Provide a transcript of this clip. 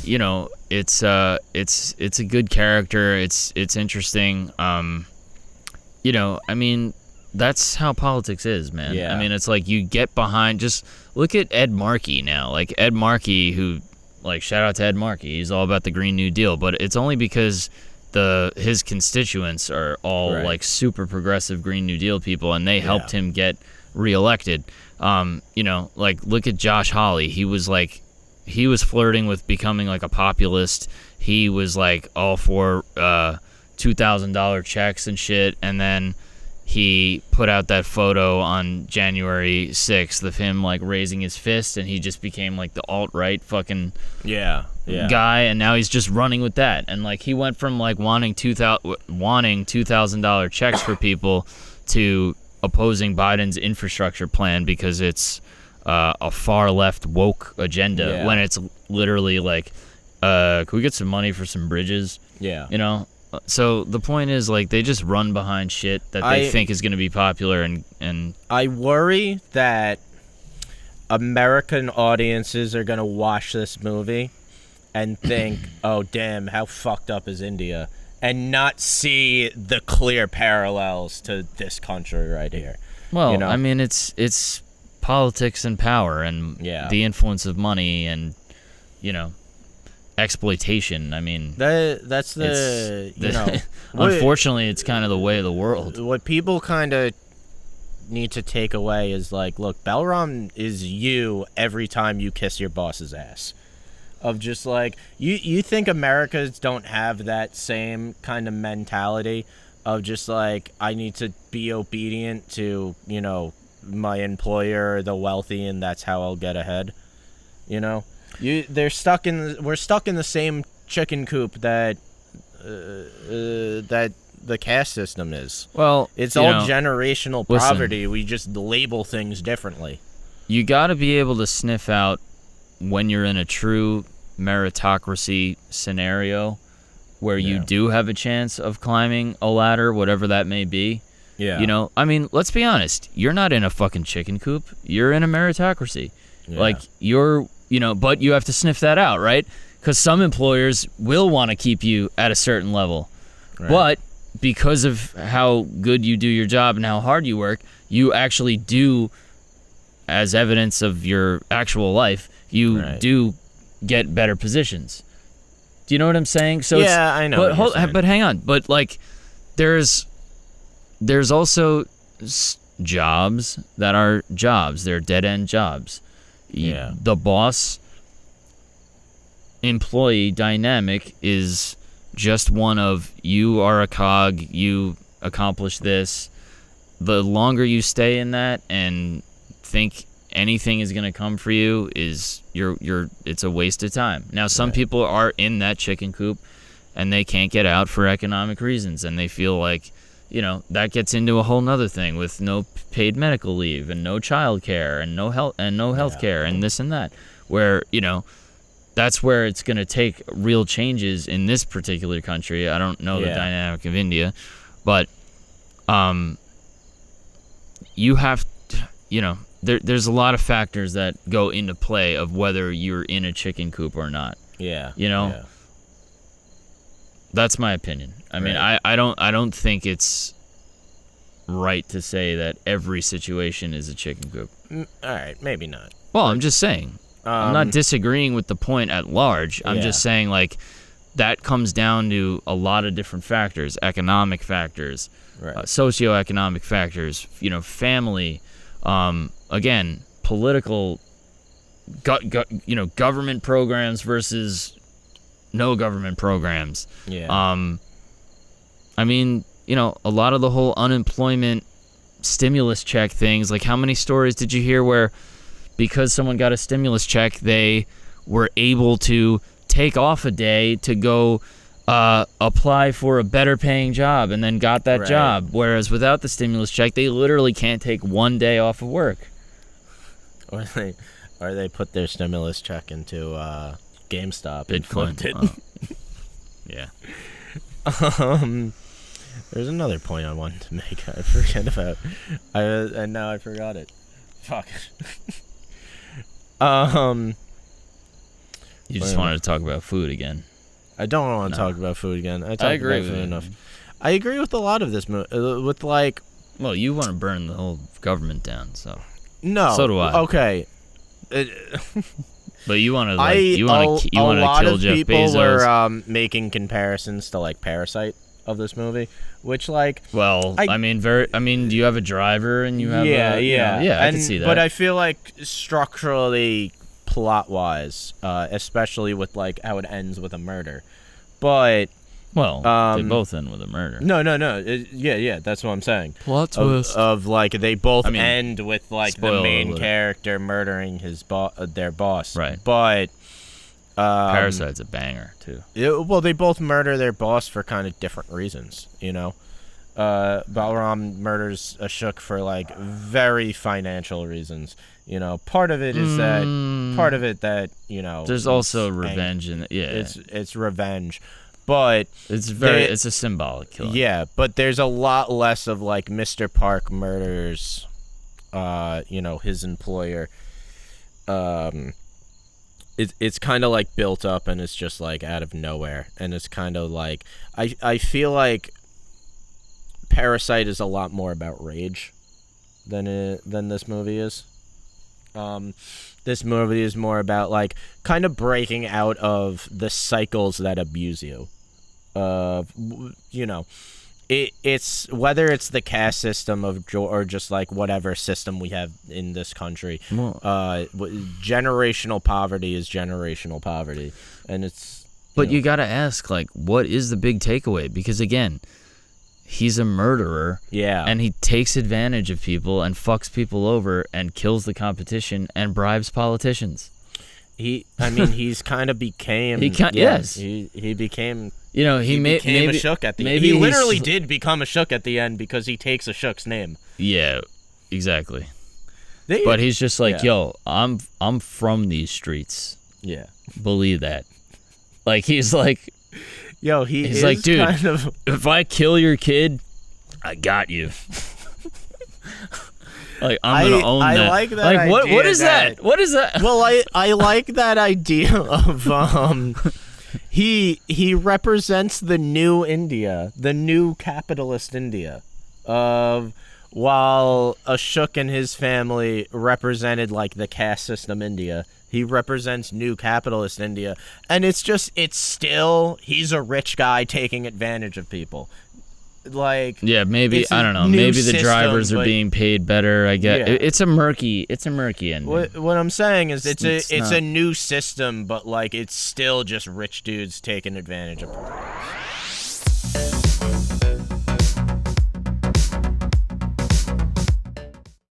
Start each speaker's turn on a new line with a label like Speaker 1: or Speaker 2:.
Speaker 1: you know, it's a good character. It's interesting. You know, I mean, that's how politics is, man.
Speaker 2: Yeah.
Speaker 1: I mean, it's like you get behind. Just look at Ed Markey now. Like Ed Markey, who, like, shout out to Ed Markey. He's all about the Green New Deal, but it's only because his constituents are all like super progressive Green New Deal people, and they helped him get reelected. You know, like look at Josh Hawley. He was flirting with becoming like a populist. He was like all for $2,000 checks and shit, and then he put out that photo on January 6th of him like raising his fist, and he just became like the alt-right fucking guy, and now he's just running with that. And like he went from like wanting $2,000 checks for people to opposing Biden's infrastructure plan because it's a far left woke agenda when it's literally like, can we get some money for some bridges? Yeah, you know. So the point is, like, they just run behind shit that they think is going to be popular, and
Speaker 2: I worry that American audiences are going to watch this movie and think, oh, damn, how fucked up is India, and not see the clear parallels to this country right here.
Speaker 1: Well,
Speaker 2: you know?
Speaker 1: I mean, it's politics and power and the influence of money and, you know, exploitation. I mean,
Speaker 2: that's the you know.
Speaker 1: Unfortunately, it's kind of the way of the world.
Speaker 2: What people kind of need to take away is like, look, Balram is you every time you kiss your boss's ass. Of just like you think Americans don't have that same kind of mentality of just like, I need to be obedient to, you know, my employer, the wealthy, and that's how I'll get ahead. You know. We're stuck in the same chicken coop that the caste system is.
Speaker 1: Well,
Speaker 2: it's all generational poverty. Listen, we just label things differently.
Speaker 1: You got to be able to sniff out when you're in a true meritocracy scenario where you do have a chance of climbing a ladder, whatever that may be. Yeah. You know, I mean, let's be honest. You're not in a fucking chicken coop. You're in a meritocracy. Yeah. Like, you're... You know, but you have to sniff that out, right? Because some employers will want to keep you at a certain level. Right. But because of how good you do your job and how hard you work, you actually do, as evidence of your actual life, you do get better positions. Do you know what I'm saying? So
Speaker 2: I know.
Speaker 1: But hang on. But, like, there's also jobs that are jobs. They're dead-end jobs. Yeah. The boss employee dynamic is just one of, you are a cog, you accomplish this. The longer you stay in that and think anything is going to come for you, is it's a waste of time. Now, some people are in that chicken coop and they can't get out for economic reasons, and they feel like, you know, that gets into a whole nother thing with no paid medical leave and no child care and no health care and this and that, where, you know, that's where it's going to take real changes in this particular country. I don't know the dynamic of India, but you have to, you know, there's a lot of factors that go into play of whether you're in a chicken coop or not. Yeah. You know? Yeah. That's my opinion. I mean, I don't think it's right to say that every situation is a chicken coop.
Speaker 2: All right, maybe not.
Speaker 1: Well, I'm just saying. I'm not disagreeing with the point at large. I'm just saying, like, that comes down to a lot of different factors: economic factors, socioeconomic factors, you know, family, again, political, you know, government programs versus no government programs. Yeah. I mean, you know, a lot of the whole unemployment stimulus check things, like, how many stories did you hear where because someone got a stimulus check, they were able to take off a day to go apply for a better paying job and then got that job, whereas without the stimulus check, they literally can't take one day off of work.
Speaker 2: Or they put their stimulus check into GameStop
Speaker 1: Bitcoin.
Speaker 2: And flipped it.
Speaker 1: Yeah.
Speaker 2: There's another point I wanted to make. I forget about. And now I forgot it. Fuck.
Speaker 1: You just wanted to talk about food again.
Speaker 2: I don't want to talk about food again. I
Speaker 1: agree
Speaker 2: about
Speaker 1: with
Speaker 2: food
Speaker 1: you.
Speaker 2: enough. I agree with a lot of this movie. With like,
Speaker 1: well, you want to burn the whole government down, so
Speaker 2: no.
Speaker 1: So do I.
Speaker 2: Okay.
Speaker 1: But you want to kill Jeff Bezos.
Speaker 2: A lot of people were making comparisons to like Parasite of this movie, which like.
Speaker 1: Well, I mean, do you have a driver and you have I can see that.
Speaker 2: But I feel like structurally, plot-wise, especially with like how it ends with a murder, but.
Speaker 1: Well, they both end with a murder.
Speaker 2: No. Yeah, that's what I'm saying.
Speaker 1: Plot twist.
Speaker 2: Of like they both end with like the main
Speaker 1: alert.
Speaker 2: character murdering their boss.
Speaker 1: Right.
Speaker 2: But
Speaker 1: Parasite's a banger too.
Speaker 2: Well, they both murder their boss for kind of different reasons. You know, Balaram murders Ashok for like very financial reasons. You know, part of it is that you know.
Speaker 1: There's also revenge in it. Yeah,
Speaker 2: it's revenge. But
Speaker 1: it's a symbolic killing.
Speaker 2: Yeah, but there's a lot less of like Mr. Park murders, you know, his employer. It's kind of like built up and it's just like out of nowhere, and it's kind of like I feel like Parasite is a lot more about rage than this movie is. This movie is more about like kind of breaking out of the cycles that abuse you. You know, it's whether it's the caste system or just like whatever system we have in this country. Generational poverty is generational poverty, and it's.
Speaker 1: But you gotta ask, like, what is the big takeaway? Because again, he's a murderer.
Speaker 2: Yeah.
Speaker 1: And he takes advantage of people and fucks people over and kills the competition and bribes politicians.
Speaker 2: He's kind of became.
Speaker 1: Yes.
Speaker 2: He became.
Speaker 1: You know, he
Speaker 2: became Ashok at the end. He literally did become Ashok at the end because he takes Ashok's name.
Speaker 1: Yeah, exactly. But he's just like, yo, I'm from these streets.
Speaker 2: Yeah.
Speaker 1: Believe that. Like, he's like,
Speaker 2: yo, he's
Speaker 1: like, dude,
Speaker 2: kind of...
Speaker 1: if I kill your kid, I got you. Like, I'm gonna own that.
Speaker 2: I like that.
Speaker 1: Like,
Speaker 2: idea
Speaker 1: what is that? What is that?
Speaker 2: Well, I like that idea of he represents the new India, the new capitalist India, while Ashok and his family represented like the caste system India. He represents new capitalist India, and it's still he's a rich guy taking advantage of people. Like,
Speaker 1: yeah, maybe I don't know. Maybe the drivers are being paid better. I guess it's a murky ending.
Speaker 2: What I'm saying is it's a new system, but like it's still just rich dudes taking advantage of